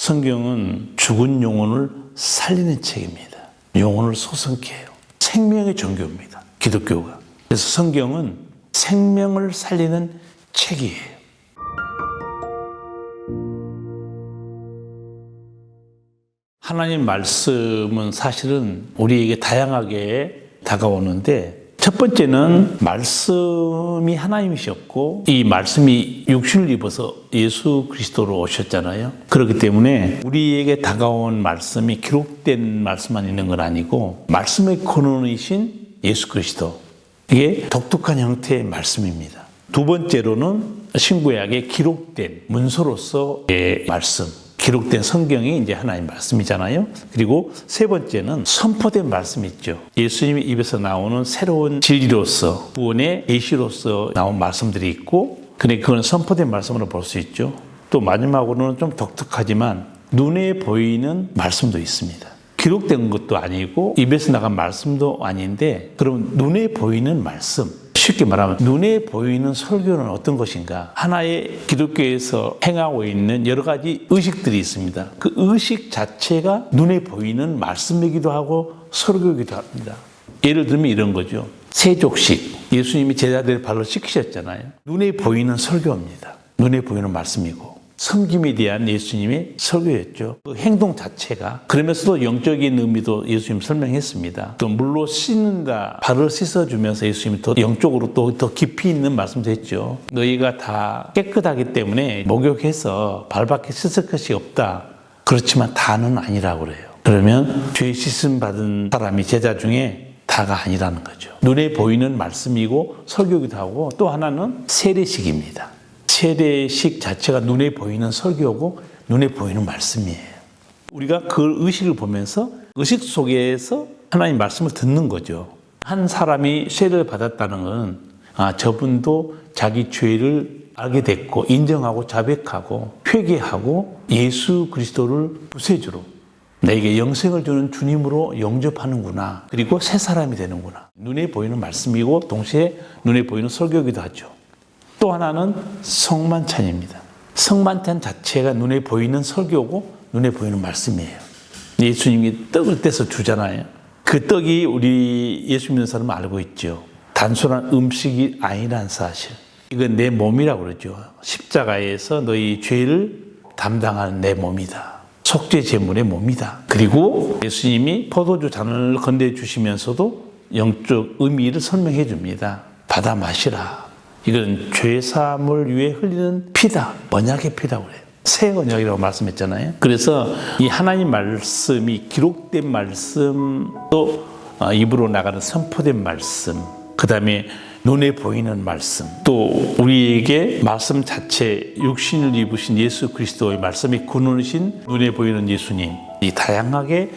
성경은 죽은 영혼을 살리는 책입니다. 영혼을 소성케 해요. 생명의 종교입니다. 기독교가. 그래서 성경은 생명을 살리는 책이에요. 하나님 말씀은 사실은 우리에게 다양하게 다가오는데, 첫 번째는 말씀이 하나님이셨고 이 말씀이 육신을 입어서 예수 그리스도로 오셨잖아요. 그렇기 때문에 우리에게 다가온 말씀이 기록된 말씀만 있는 건 아니고 말씀의 근원이신 예수 그리스도, 이게 독특한 형태의 말씀입니다. 두 번째로는 신구약에 기록된 문서로서의 말씀, 기록된 성경이 이제 하나님 말씀이잖아요. 그리고 세 번째는 선포된 말씀 있죠. 예수님의 입에서 나오는 새로운 진리로서, 구원의 계시로서 나온 말씀들이 있고, 근데 그건 선포된 말씀으로 볼 수 있죠. 또 마지막으로는 좀 독특하지만 눈에 보이는 말씀도 있습니다. 기록된 것도 아니고 입에서 나간 말씀도 아닌데, 그럼 눈에 보이는 말씀, 쉽게 말하면 눈에 보이는 설교는 어떤 것인가? 하나의 기독교에서 행하고 있는 여러 가지 의식들이 있습니다. 그 의식 자체가 눈에 보이는 말씀이기도 하고 설교이기도 합니다. 예를 들면 이런 거죠. 세족식, 예수님이 제자들의 발로 씻기셨잖아요. 눈에 보이는 설교입니다. 눈에 보이는 말씀이고, 섬김에 대한 예수님의 설교였죠. 그 행동 자체가. 그러면서도 영적인 의미도 예수님 설명했습니다. 또 물로 씻는다, 발을 씻어주면서 예수님이 더 영적으로 또 더 깊이 있는 말씀도 했죠. 너희가 다 깨끗하기 때문에 목욕해서 발밖에 씻을 것이 없다. 그렇지만 다는 아니라고 그래요. 그러면 죄 씻음 받은 사람이 제자 중에 다가 아니라는 거죠. 눈에 보이는 말씀이고 설교기도 하고, 또 하나는 세례식입니다. 세례식 자체가 눈에 보이는 설교고 눈에 보이는 말씀이에요. 우리가 그 의식을 보면서 의식 속에서 하나님 말씀을 듣는 거죠. 한 사람이 세례를 받았다는 건 저분도 자기 죄를 알게 됐고 인정하고 자백하고 회개하고 예수 그리스도를 구세주로, 내게 영생을 주는 주님으로 영접하는구나. 그리고 새 사람이 되는구나. 눈에 보이는 말씀이고 동시에 눈에 보이는 설교이기도 하죠. 또 하나는 성만찬입니다. 성만찬 자체가 눈에 보이는 설교고 눈에 보이는 말씀이에요. 예수님이 떡을 떼서 주잖아요. 그 떡이 우리 예수 믿는 사람은 알고 있죠. 단순한 음식이 아니란 사실. 이건 내 몸이라고 그러죠. 십자가에서 너희 죄를 담당하는 내 몸이다. 속죄 제물의 몸이다. 그리고 예수님이 포도주 잔을 건네주시면서도 영적 의미를 설명해 줍니다. 받아 마시라. 이건 죄사함을 위해 흘리는 피다. 언약의 피라고 그래요. 새 언약이라고 말씀했잖아요. 그래서 이 하나님 말씀이 기록된 말씀, 또 입으로 나가는 선포된 말씀, 그 다음에 눈에 보이는 말씀, 또 우리에게 말씀 자체, 육신을 입으신 예수 그리스도의 말씀이 근원이신 눈에 보이는 예수님, 이 다양하게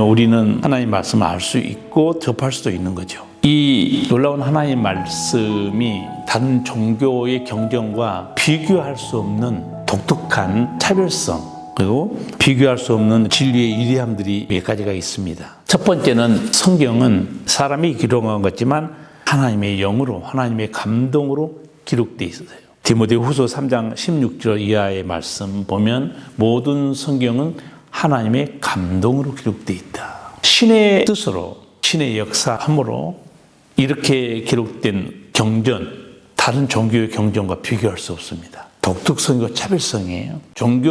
우리는 하나님 말씀을 알 수 있고 접할 수도 있는 거죠. 이 놀라운 하나님 말씀이 다른 종교의 경전과 비교할 수 없는 독특한 차별성, 그리고 비교할 수 없는 진리의 위대함들이 몇 가지가 있습니다. 첫 번째는 성경은 사람이 기록한 것지만 하나님의 영으로, 하나님의 감동으로 기록되어 있어요. 디모데후서 3장 16절 이하의 말씀 보면 모든 성경은 하나님의 감동으로 기록되어 있다. 신의 뜻으로, 신의 역사함으로 이렇게 기록된 경전, 다른 종교의 경전과 비교할 수 없습니다. 독특성이고 차별성이에요.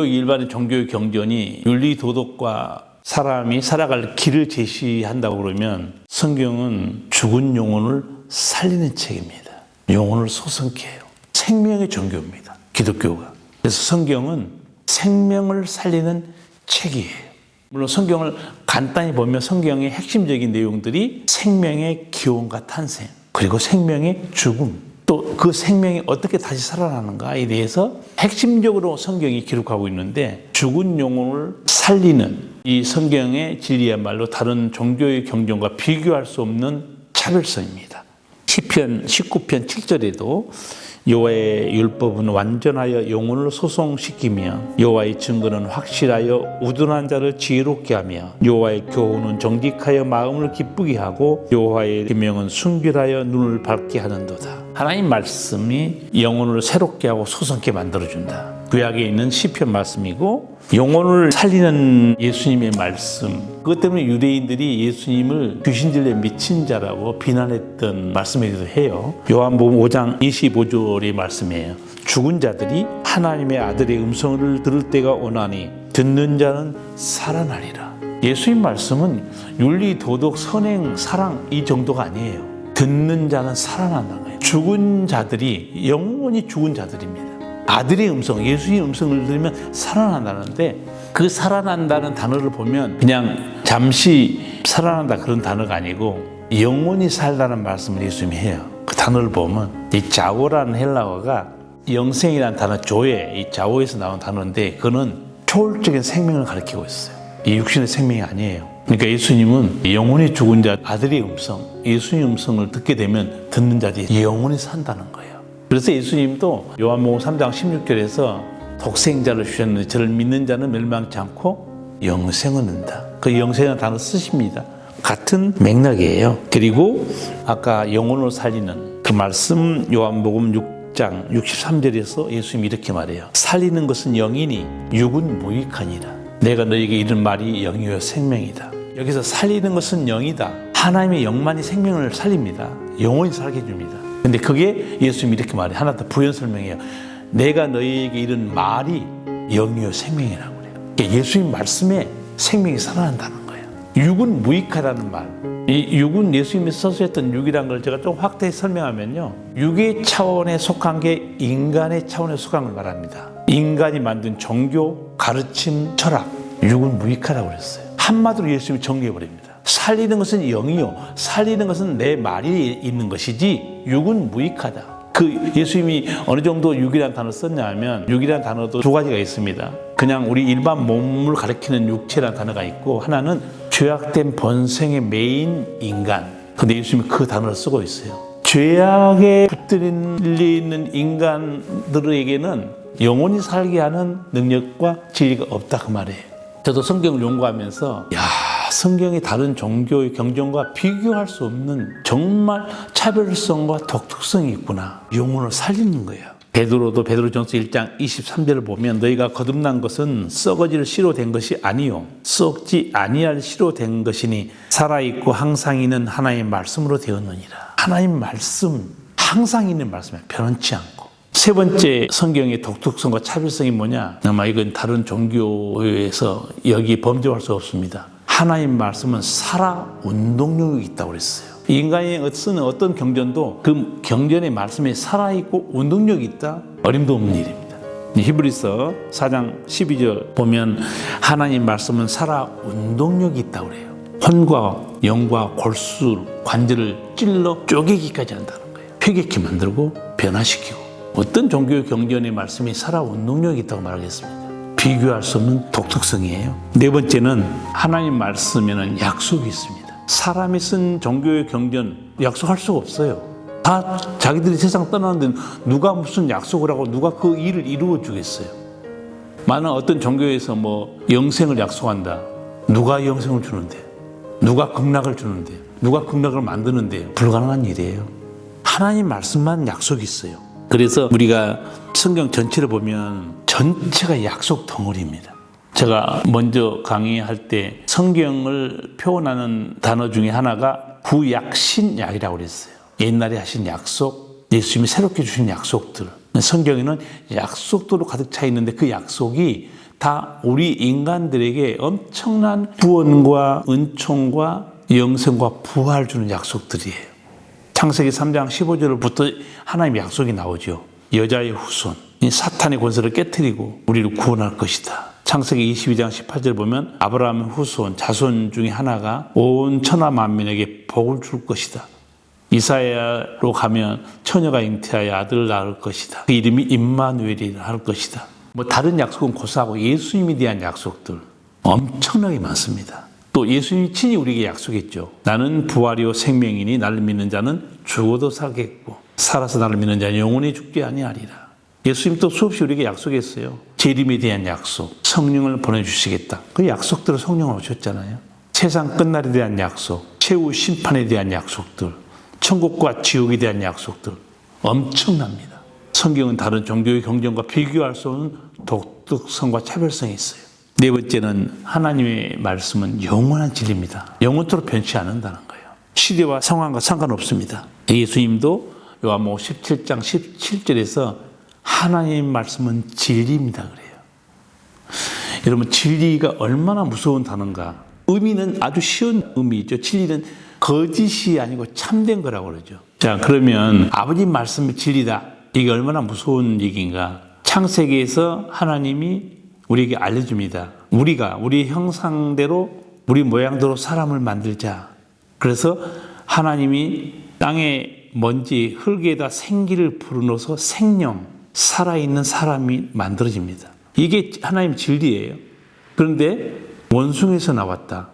일반의 종교의 경전이 윤리 도덕과 사람이 살아갈 길을 제시한다고 그러면, 성경은 죽은 영혼을 살리는 책입니다. 영혼을 소성케 해요. 생명의 종교입니다. 기독교가. 그래서 성경은 생명을 살리는 책이에요. 물론 성경을 간단히 보면 성경의 핵심적인 내용들이 생명의 기원과 탄생, 그리고 생명의 죽음, 또 그 생명이 어떻게 다시 살아나는가에 대해서 핵심적으로 성경이 기록하고 있는데, 죽은 영혼을 살리는 이 성경의 진리야말로 다른 종교의 경전과 비교할 수 없는 차별성입니다. 시편 19편 7절에도 여호와의 율법은 완전하여 영혼을 소송시키며 여호와의 증거는 확실하여 우둔한 자를 지혜롭게 하며 여호와의 교훈은 정직하여 마음을 기쁘게 하고 여호와의 계명은 순결하여 눈을 밝게 하는도다. 하나님 말씀이 영혼을 새롭게 하고 소성케 만들어준다. 구약에 있는 시편 말씀이고 영혼을 살리는 예수님의 말씀, 그것 때문에 유대인들이 예수님을 귀신들에 미친 자라고 비난했던 말씀이기도 해요. 요한복음 5장 25절의 말씀이에요. 죽은 자들이 하나님의 아들의 음성을 들을 때가 오나니 듣는 자는 살아나리라. 예수님 말씀은 윤리, 도덕, 선행, 사랑 이 정도가 아니에요. 듣는 자는 살아난다는 거예요. 죽은 자들이 영원히 죽은 자들입니다. 아들의 음성, 예수의 음성을 들으면 살아난다는데 그 살아난다는 단어를 보면 그냥 잠시 살아난다 그런 단어가 아니고 영원히 살다는 말씀을 예수님이 해요. 그 단어를 보면 이 자오라는 헬라어가 영생이라는 단어, 조에, 이 자오에서 나온 단어인데 그거는 초월적인 생명을 가리키고 있어요. 이 육신의 생명이 아니에요. 그러니까 예수님은 영원히 죽은 자 아들의 음성, 예수의 음성을 듣게 되면 듣는 자들이 영원히 산다는 거예요. 그래서 예수님도 요한복음 3장 16절에서 독생자를 주셨는데 저를 믿는 자는 멸망치 않고 영생을 얻는다. 그 영생이라는 단어 쓰십니다. 같은 맥락이에요. 그리고 아까 영혼을 살리는 그 말씀 요한복음 6장 63절에서 예수님이 이렇게 말해요. 살리는 것은 영이니 육은 무익하니라. 내가 너에게 이른 말이 영이요 생명이다. 여기서 살리는 것은 영이다. 하나님의 영만이 생명을 살립니다. 영원히 살게 해줍니다. 근데 그게 예수님이 이렇게 말해요. 하나 더 부연 설명해요. 내가 너희에게 이른 말이 영이요 생명이라고 그래요. 그러니까 예수님 말씀에 생명이 살아난다는 거예요. 육은 무익하다는 말. 이 육은 예수님이 서술했던 육이라는 걸 제가 좀 확대해 설명하면요. 육의 차원에 속한 게 인간의 차원에 속한 걸 말합니다. 인간이 만든 종교, 가르침, 철학. 육은 무익하다고 그랬어요. 한마디로 예수님이 정리해버립니다. 살리는 것은 영이요, 살리는 것은 내 말이 있는 것이지 육은 무익하다. 그 예수님이 어느 정도 육이라는 단어를 썼냐 하면 육이라는 단어도 두 가지가 있습니다. 그냥 우리 일반 몸을 가리키는 육체라는 단어가 있고 하나는 죄악된 본성의 메인 인간. 근데 예수님이 그 단어를 쓰고 있어요. 죄악에 붙들려 있는 인간들에게는 영원히 살게 하는 능력과 지혜가 없다 그 말이에요. 저도 성경을 연구하면서 성경의 다른 종교의 경전과 비교할 수 없는 정말 차별성과 독특성이 있구나. 영혼을 살리는 거예요. 베드로도 베드로전서 1장 23절을 보면 너희가 거듭난 것은 썩어질 씨로 된 것이 아니요 썩지 아니할 씨로 된 것이니 살아있고 항상 있는 하나님의 말씀으로 되었느니라. 하나님 말씀, 항상 있는 말씀에 변치 않고. 세 번째 성경의 독특성과 차별성이 뭐냐? 아마 이건 다른 종교에서 여기 범접할 수 없습니다. 하나님 말씀은 살아 운동력이 있다고 그랬어요. 인간이 쓰는 어떤 경전도 그 경전의 말씀에 살아있고 운동력이 있다? 어림도 없는 일입니다. 히브리서 4장 12절 보면 하나님 말씀은 살아 운동력이 있다고 그래요. 혼과 영과 골수, 관절을 찔러 쪼개기까지 한다는 거예요. 회개케 만들고 변화시키고. 어떤 종교의 경전의 말씀이 살아 운동력이 있다고 말하겠습니다. 비교할 수 없는 독특성이에요. 네 번째는 하나님 말씀에는 약속이 있습니다. 사람이 쓴 종교의 경전 약속할 수가 없어요. 다 자기들이 세상 떠나는데 누가 무슨 약속을 하고 누가 그 일을 이루어 주겠어요. 많은 어떤 종교에서 영생을 약속한다. 누가 영생을 주는데? 누가 극락을 주는데? 누가 극락을 만드는데? 불가능한 일이에요. 하나님 말씀만 약속이 있어요. 그래서 우리가 성경 전체를 보면 전체가 약속 덩어리입니다. 제가 먼저 강의할 때 성경을 표현하는 단어 중에 하나가 구약신약이라고 그랬어요. 옛날에 하신 약속, 예수님이 새롭게 주신 약속들. 성경에는 약속들로 가득 차 있는데 그 약속이 다 우리 인간들에게 엄청난 구원과 은총과 영생과 부활을 주는 약속들이에요. 창세기 3장 15절부터 하나님의 약속이 나오죠. 여자의 후손, 사탄의 권세를 깨트리고 우리를 구원할 것이다. 창세기 22장 18절 보면 아브라함의 후손, 자손 중에 하나가 온 천하 만민에게 복을 줄 것이다. 이사야로 가면 처녀가 잉태하여 아들을 낳을 것이다. 그 이름이 임마누엘이라 할 것이다. 다른 약속은 고사하고 예수님에 대한 약속들 엄청나게 많습니다. 또 예수님이 친히 우리에게 약속했죠. 나는 부활이요 생명이니 나를 믿는 자는 죽어도 살겠고 살아서 나를 믿는 자는 영원히 죽지 아니하리라. 예수님 또 수없이 우리에게 약속했어요. 재림에 대한 약속, 성령을 보내주시겠다. 그 약속대로 성령을 오셨잖아요. 세상 끝날에 대한 약속, 최후 심판에 대한 약속들, 천국과 지옥에 대한 약속들 엄청납니다. 성경은 다른 종교의 경전과 비교할 수 없는 독특성과 차별성이 있어요. 네 번째는 하나님의 말씀은 영원한 진리입니다. 영원토록 변치 않는다는 거예요. 시대와 상황과 상관없습니다. 예수님도 요한복음 17장 17절에서 하나님의 말씀은 진리입니다 그래요. 여러분, 진리가 얼마나 무서운 단어인가. 의미는 아주 쉬운 의미죠. 진리는 거짓이 아니고 참된 거라고 그러죠. 자, 그러면 아버지 말씀이 진리다. 이게 얼마나 무서운 얘기인가. 창세기에서 하나님이 우리에게 알려줍니다. 우리가 우리 형상대로 우리 모양대로 사람을 만들자. 그래서 하나님이 땅에 먼지 흙에다 생기를 불어넣어서 생명, 살아있는 사람이 만들어집니다. 이게 하나님 진리예요. 그런데 원숭이에서 나왔다.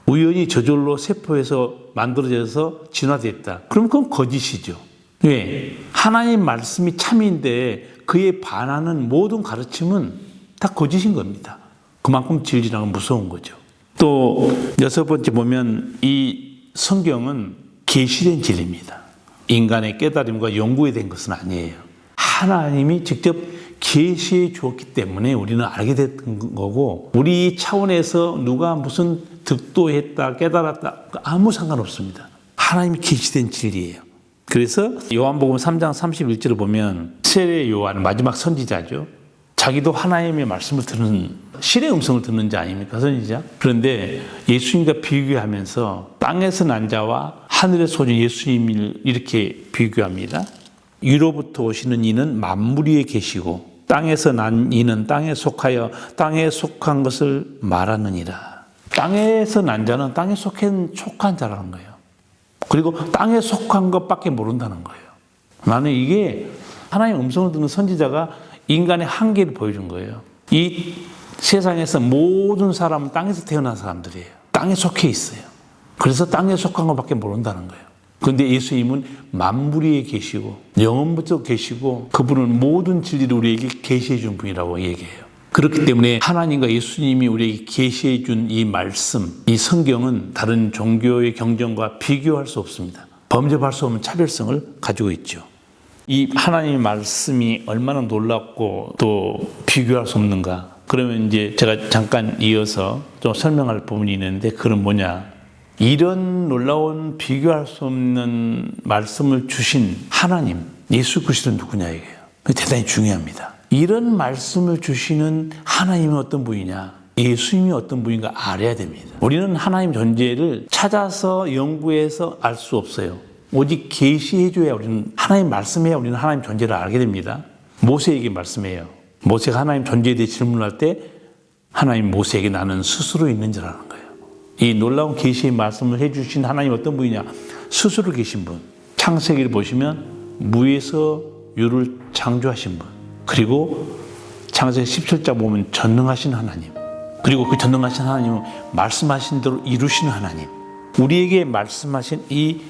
우연히 저절로 세포에서 만들어져서 진화됐다. 그럼 그건 거짓이죠. 왜? 하나님 말씀이 참인데 그에 반하는 모든 가르침은 다 거짓인 겁니다. 그만큼 진리라는 건 무서운 거죠. 또 여섯 번째 보면 이 성경은 계시된 진리입니다. 인간의 깨달음과 연구에 된 것은 아니에요. 하나님이 직접 계시해 주었기 때문에 우리는 알게 됐던 거고, 우리 차원에서 누가 무슨 득도했다 깨달았다 아무 상관없습니다. 하나님이 계시된 진리예요. 그래서 요한복음 3장 31절을 보면 세례 요한, 마지막 선지자죠. 자기도 하나님의 말씀을 듣는, 신의 음성을 듣는 자 아닙니까, 선지자? 그런데 예수님과 비교하면서 땅에서 난 자와 하늘에서 오신 예수님을 이렇게 비교합니다. 위로부터 오시는 이는 만물 위에 계시고 땅에서 난 이는 땅에 속하여 땅에 속한 것을 말하느니라. 땅에서 난 자는 땅에 속한 자라는 거예요. 그리고 땅에 속한 것밖에 모른다는 거예요. 나는 이게 하나님의 음성을 듣는 선지자가 인간의 한계를 보여준 거예요. 이 세상에서 모든 사람은 땅에서 태어난 사람들이에요. 땅에 속해 있어요. 그래서 땅에 속한 것밖에 모른다는 거예요. 그런데 예수님은 만물 위에 계시고 영원부터 계시고 그분은 모든 진리를 우리에게 계시해 준 분이라고 얘기해요. 그렇기 때문에 하나님과 예수님이 우리에게 계시해 준 이 말씀, 이 성경은 다른 종교의 경전과 비교할 수 없습니다. 범접할 수 없는 차별성을 가지고 있죠. 이 하나님의 말씀이 얼마나 놀랍고 또 비교할 수 없는가. 그러면 이제 제가 잠깐 이어서 좀 설명할 부분이 있는데, 그건 뭐냐. 이런 놀라운 비교할 수 없는 말씀을 주신 하나님, 예수 그리스도는 누구냐 이게요. 대단히 중요합니다. 이런 말씀을 주시는 하나님은 어떤 분이냐, 예수님이 어떤 분인가 알아야 됩니다. 우리는 하나님 존재를 찾아서 연구해서 알 수 없어요. 오직 계시해줘야 우리는, 하나님 말씀해야 우리는 하나님 존재를 알게 됩니다. 모세에게 말씀해요. 모세가 하나님 존재에 대해 질문할 때 하나님 모세에게 나는 스스로 있는 자라는 거예요. 이 놀라운 계시의 말씀을 해주신 하나님 어떤 분이냐, 스스로 계신 분. 창세기를 보시면 무에서 유를 창조하신 분, 그리고 창세기 17장 보면 전능하신 하나님, 그리고 그 전능하신 하나님은 말씀하신 대로 이루시는 하나님. 우리에게 말씀하신 이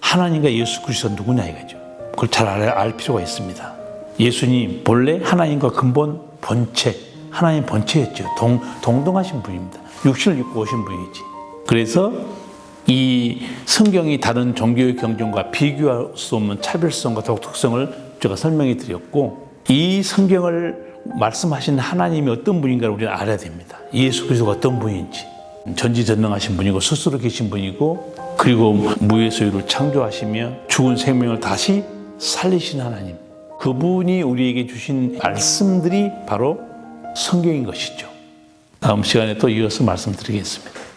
하나님과 예수 그리스도 누구냐 이거죠. 그걸 잘 알 필요가 있습니다. 예수님 본래 하나님과 근본 본체, 하나님 본체였죠. 동등하신 분입니다. 육신을 입고 오신 분이지. 그래서 이 성경이 다른 종교의 경전과 비교할 수 없는 차별성과 독특성을 제가 설명해 드렸고, 이 성경을 말씀하신 하나님이 어떤 분인가를 우리는 알아야 됩니다. 예수 그리스도가 어떤 분인지. 전지전능하신 분이고 스스로 계신 분이고, 그리고 무에서 유를 창조하시며 죽은 생명을 다시 살리신 하나님, 그분이 우리에게 주신 말씀들이 바로 성경인 것이죠. 다음 시간에 또 이어서 말씀드리겠습니다.